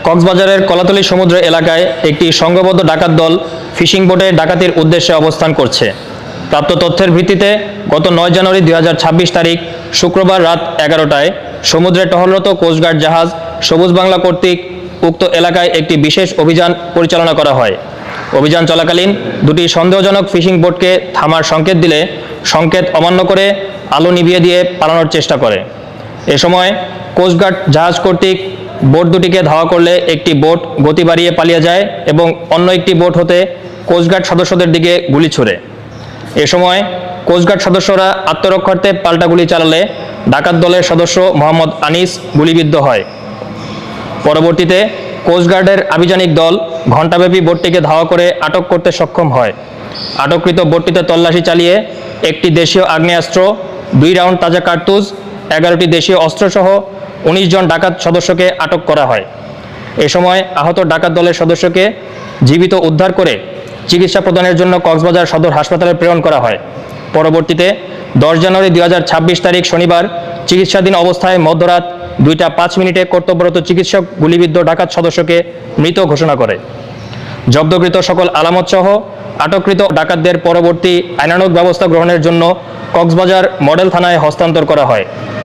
কক্সবাজারের কলাতলী সমুদ্র এলাকায় একটি সংঘবদ্ধ ডাকাত দল ফিশিং বোটে ডাকাতির উদ্দেশ্যে অবস্থান করছে। প্রাপ্ত তথ্যের ভিত্তিতে গত 9 জানুয়ারি 2026 তারিখ শুক্রবার রাত 11টায় সমুদ্রে টহলরত কোস্টগার্ড জাহাজ সবুজ বাংলা কর্তৃক উক্ত এলাকায় একটি বিশেষ অভিযান পরিচালনা করা হয়। অভিযান চলাকালীন দুটি সন্দেহজনক ফিশিং বোটকে থামার সংকেত দিলে সংকেত অমান্য করে আলো নিভিয়ে দিয়ে পালানোর চেষ্টা করে। এ সময় কোস্টগার্ড জাহাজ কর্তৃক বোট দুটিকে ধাওয়া করলে একটি বোট গতি বাড়িয়ে পালিয়ে যায় এবং অন্য একটি বোট হতে কোস্টগার্ড সদস্যদের দিকে গুলি ছোড়ে। এ সময় কোস্টগার্ড সদস্যরা আত্মরক্ষার্থে পাল্টা গুলি চালালে ডাকাত দলের সদস্য মোহাম্মদ আনিস গুলিবিদ্ধ হয়। পরবর্তীতে কোস্টগার্ডের আভিযানিক দল ঘণ্টাব্যাপী বোটটিকে ধাওয়া করে আটক করতে সক্ষম হয়। আটককৃত বোটটিতে তল্লাশি চালিয়ে একটি দেশীয় আগ্নেয়াস্ত্র, 2 রাউন্ড তাজা কার্তুজ, 11টি দেশীয় অস্ত্রসহ 19 জন ডাকাত সদস্যকে আটক করা হয়। এ সময় আহত ডাকাত দলের সদস্যকে জীবিত উদ্ধার করে চিকিৎসা প্রদানের জন্য কক্সবাজার সদর হাসপাতালে প্রেরণ করা হয়। পরবর্তীতে 10 জানুয়ারি 2026 তারিখ শনিবার চিকিৎসাধীন অবস্থায় মধ্যরাত 2টা 5 কর্তব্যরত চিকিৎসক গুলিবিদ্ধ ডাকাত সদস্যকে মৃত ঘোষণা করে। জব্দকৃত সকল আলামত সহ আটককৃত ডাকাতদের পরবর্তী আইনানুগ ব্যবস্থা গ্রহণের জন্য কক্সবাজার মডেল থানায় হস্তান্তর করা হয়।